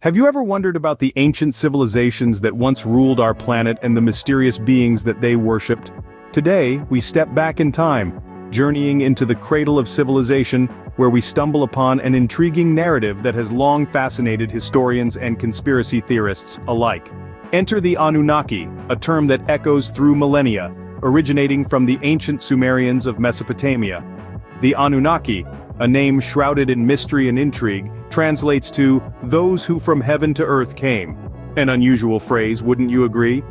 Have you ever wondered about the ancient civilizations that once ruled our planet and the mysterious beings that they worshipped? Today, we step back in time, journeying into the cradle of civilization, where we stumble upon an intriguing narrative that has long fascinated historians and conspiracy theorists alike. Enter the Anunnaki, a term that echoes through millennia, originating from the ancient Sumerians of Mesopotamia. The Anunnaki, a name shrouded in mystery and intrigue, translates to "those who from heaven to earth came." An unusual phrase, wouldn't you agree?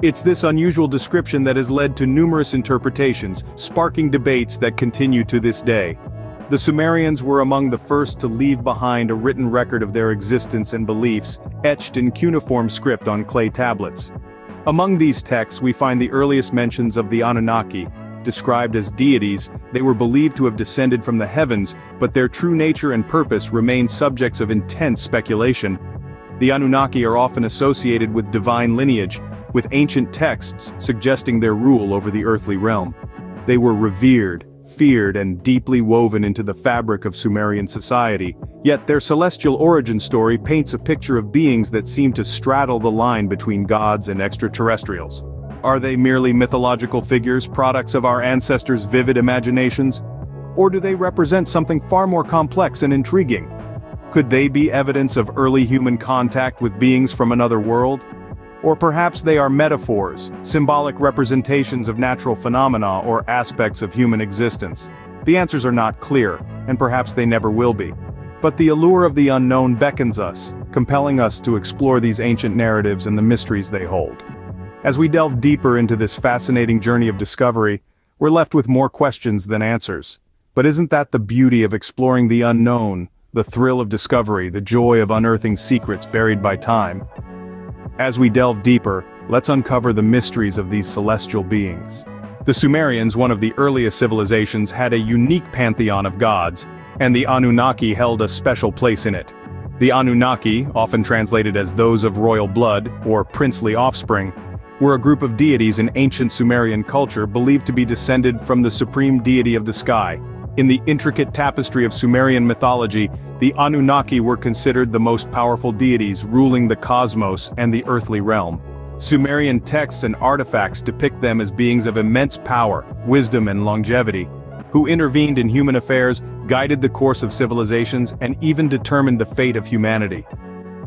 It's this unusual description that has led to numerous interpretations, sparking debates that continue to this day. The Sumerians were among the first to leave behind a written record of their existence and beliefs, etched in cuneiform script on clay tablets. Among these texts we find the earliest mentions of the Anunnaki. Described as deities, they were believed to have descended from the heavens, but their true nature and purpose remain subjects of intense speculation. The Anunnaki are often associated with divine lineage, with ancient texts suggesting their rule over the earthly realm. They were revered, feared, and deeply woven into the fabric of Sumerian society, yet their celestial origin story paints a picture of beings that seem to straddle the line between gods and extraterrestrials. Are they merely mythological figures, products of our ancestors' vivid imaginations? Or do they represent something far more complex and intriguing? Could they be evidence of early human contact with beings from another world? Or perhaps they are metaphors, symbolic representations of natural phenomena or aspects of human existence? The answers are not clear, and perhaps they never will be. But the allure of the unknown beckons us, compelling us to explore these ancient narratives and the mysteries they hold. As we delve deeper into this fascinating journey of discovery, we're left with more questions than answers. But isn't that the beauty of exploring the unknown, the thrill of discovery, the joy of unearthing secrets buried by time? As we delve deeper, let's uncover the mysteries of these celestial beings. The Sumerians, one of the earliest civilizations, had a unique pantheon of gods, and the Anunnaki held a special place in it. The Anunnaki, often translated as those of royal blood, or princely offspring, were a group of deities in ancient Sumerian culture believed to be descended from the supreme deity of the sky. In the intricate tapestry of Sumerian mythology, the Anunnaki were considered the most powerful deities ruling the cosmos and the earthly realm. Sumerian texts and artifacts depict them as beings of immense power, wisdom, and longevity, who intervened in human affairs, guided the course of civilizations, and even determined the fate of humanity.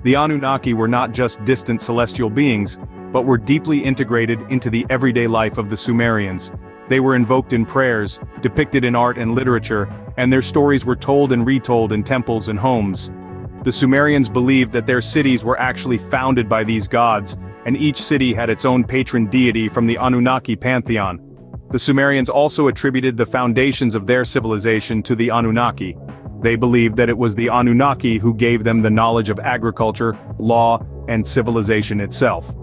The Anunnaki were not just distant celestial beings, but were deeply integrated into the everyday life of the Sumerians. They were invoked in prayers, depicted in art and literature, and their stories were told and retold in temples and homes. The Sumerians believed that their cities were actually founded by these gods, and each city had its own patron deity from the Anunnaki pantheon. The Sumerians also attributed the foundations of their civilization to the Anunnaki. They believed that it was the Anunnaki who gave them the knowledge of agriculture, law, and civilization itself.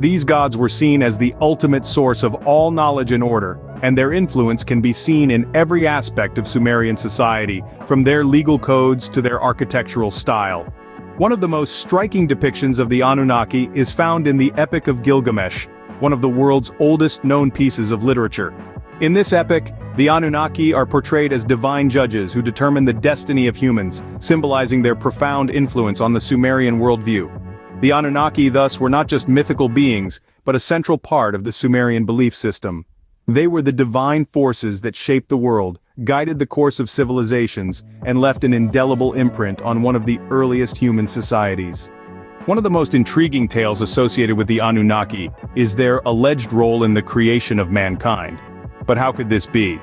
These gods were seen as the ultimate source of all knowledge and order, and their influence can be seen in every aspect of Sumerian society, from their legal codes to their architectural style. One of the most striking depictions of the Anunnaki is found in the Epic of Gilgamesh, one of the world's oldest known pieces of literature. In this epic, the Anunnaki are portrayed as divine judges who determine the destiny of humans, symbolizing their profound influence on the Sumerian worldview. The Anunnaki thus were not just mythical beings, but a central part of the Sumerian belief system. They were the divine forces that shaped the world, guided the course of civilizations, and left an indelible imprint on one of the earliest human societies. One of the most intriguing tales associated with the Anunnaki is their alleged role in the creation of mankind. But how could this be?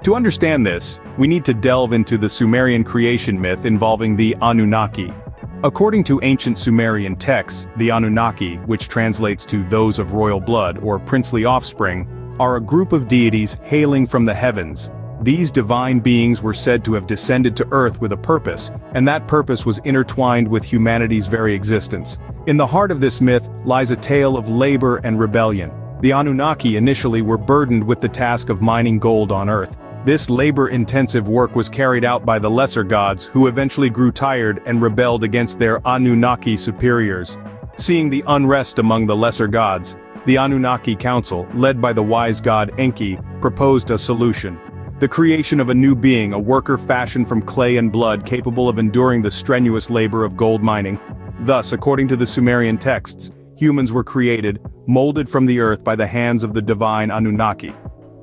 To understand this, we need to delve into the Sumerian creation myth involving the Anunnaki. According to ancient Sumerian texts, the Anunnaki, which translates to those of royal blood or princely offspring, are a group of deities hailing from the heavens. These divine beings were said to have descended to earth with a purpose, and that purpose was intertwined with humanity's very existence. In the heart of this myth lies a tale of labor and rebellion. The Anunnaki initially were burdened with the task of mining gold on earth. This labor-intensive work was carried out by the lesser gods, who eventually grew tired and rebelled against their Anunnaki superiors. Seeing the unrest among the lesser gods, the Anunnaki Council, led by the wise god Enki, proposed a solution. The creation of a new being, a worker fashioned from clay and blood capable of enduring the strenuous labor of gold mining. Thus, according to the Sumerian texts, humans were created, molded from the earth by the hands of the divine Anunnaki.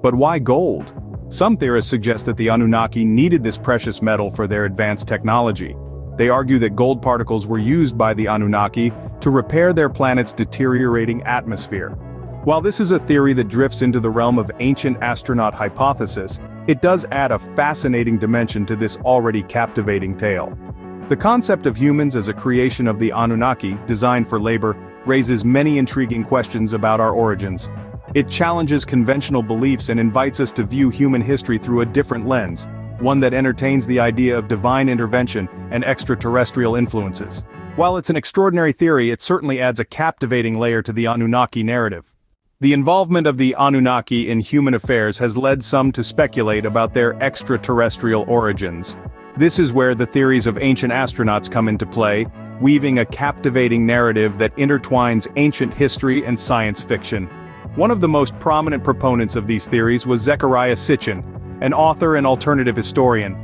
But why gold? Some theorists suggest that the Anunnaki needed this precious metal for their advanced technology. They argue that gold particles were used by the Anunnaki to repair their planet's deteriorating atmosphere. While this is a theory that drifts into the realm of ancient astronaut hypothesis, it does add a fascinating dimension to this already captivating tale. The concept of humans as a creation of the Anunnaki, designed for labor, raises many intriguing questions about our origins. It challenges conventional beliefs and invites us to view human history through a different lens, one that entertains the idea of divine intervention and extraterrestrial influences. While it's an extraordinary theory, it certainly adds a captivating layer to the Anunnaki narrative. The involvement of the Anunnaki in human affairs has led some to speculate about their extraterrestrial origins. This is where the theories of ancient astronauts come into play, weaving a captivating narrative that intertwines ancient history and science fiction. One of the most prominent proponents of these theories was Zecharia Sitchin, an author and alternative historian.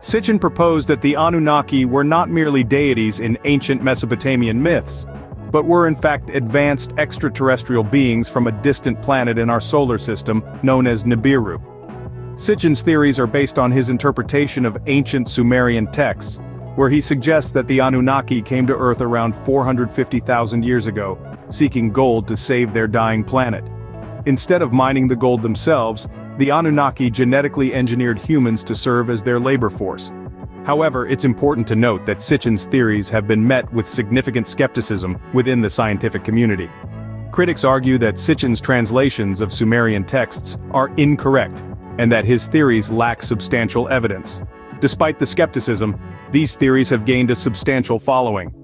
Sitchin proposed that the Anunnaki were not merely deities in ancient Mesopotamian myths, but were in fact advanced extraterrestrial beings from a distant planet in our solar system known as Nibiru. Sitchin's theories are based on his interpretation of ancient Sumerian texts, where he suggests that the Anunnaki came to Earth around 450,000 years ago, seeking gold to save their dying planet. Instead of mining the gold themselves, the Anunnaki genetically engineered humans to serve as their labor force. However, it's important to note that Sitchin's theories have been met with significant skepticism within the scientific community. Critics argue that Sitchin's translations of Sumerian texts are incorrect, and that his theories lack substantial evidence. Despite the skepticism, these theories have gained a substantial following.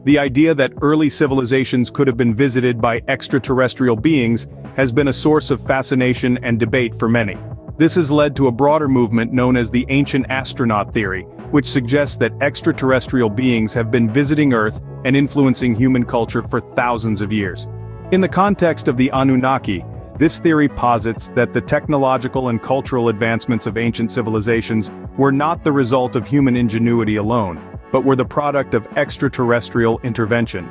The idea that early civilizations could have been visited by extraterrestrial beings has been a source of fascination and debate for many. This has led to a broader movement known as the ancient astronaut theory, which suggests that extraterrestrial beings have been visiting Earth and influencing human culture for thousands of years. In the context of the Anunnaki, this theory posits that the technological and cultural advancements of ancient civilizations were not the result of human ingenuity alone, but were the product of extraterrestrial intervention.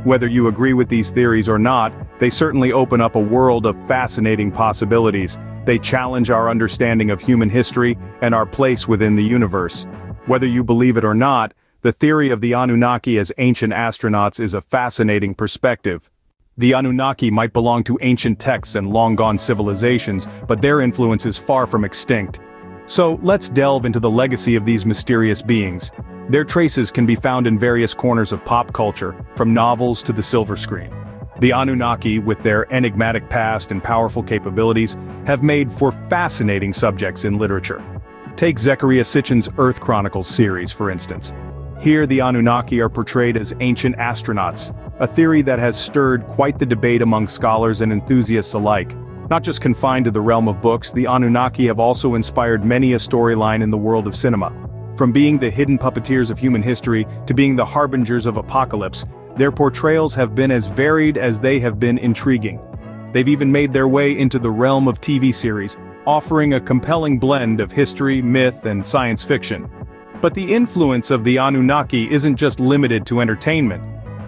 Whether you agree with these theories or not, they certainly open up a world of fascinating possibilities. They challenge our understanding of human history and our place within the universe. Whether you believe it or not, the theory of the Anunnaki as ancient astronauts is a fascinating perspective. The Anunnaki might belong to ancient texts and long-gone civilizations, but their influence is far from extinct. So, let's delve into the legacy of these mysterious beings. Their traces can be found in various corners of pop culture, from novels to the silver screen. The Anunnaki, with their enigmatic past and powerful capabilities, have made for fascinating subjects in literature. Take Zecharia Sitchin's Earth Chronicles series, for instance. Here the Anunnaki are portrayed as ancient astronauts, a theory that has stirred quite the debate among scholars and enthusiasts alike. Not just confined to the realm of books, the Anunnaki have also inspired many a storyline in the world of cinema. From being the hidden puppeteers of human history to being the harbingers of apocalypse, their portrayals have been as varied as they have been intriguing. They've even made their way into the realm of TV series, offering a compelling blend of history, myth, and science fiction. But the influence of the Anunnaki isn't just limited to entertainment.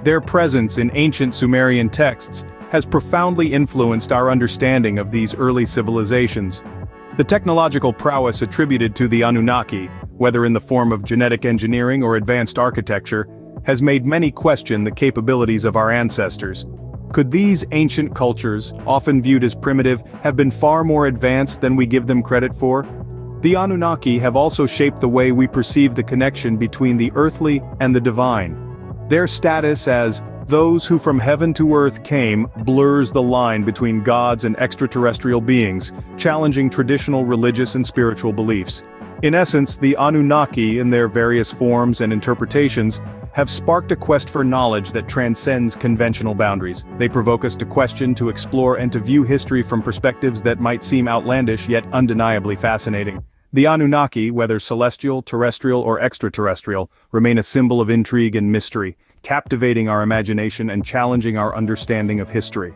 Their presence in ancient Sumerian texts has profoundly influenced our understanding of these early civilizations. The technological prowess attributed to the Anunnaki, whether in the form of genetic engineering or advanced architecture, has made many question the capabilities of our ancestors. Could these ancient cultures, often viewed as primitive, have been far more advanced than we give them credit for? The Anunnaki have also shaped the way we perceive the connection between the earthly and the divine. Their status as those who from heaven to earth came blurs the line between gods and extraterrestrial beings, challenging traditional religious and spiritual beliefs. In essence, the Anunnaki, in their various forms and interpretations, have sparked a quest for knowledge that transcends conventional boundaries. They provoke us to question, to explore, and to view history from perspectives that might seem outlandish yet undeniably fascinating. The Anunnaki, whether celestial, terrestrial, or extraterrestrial, remain a symbol of intrigue and mystery, captivating our imagination and challenging our understanding of history.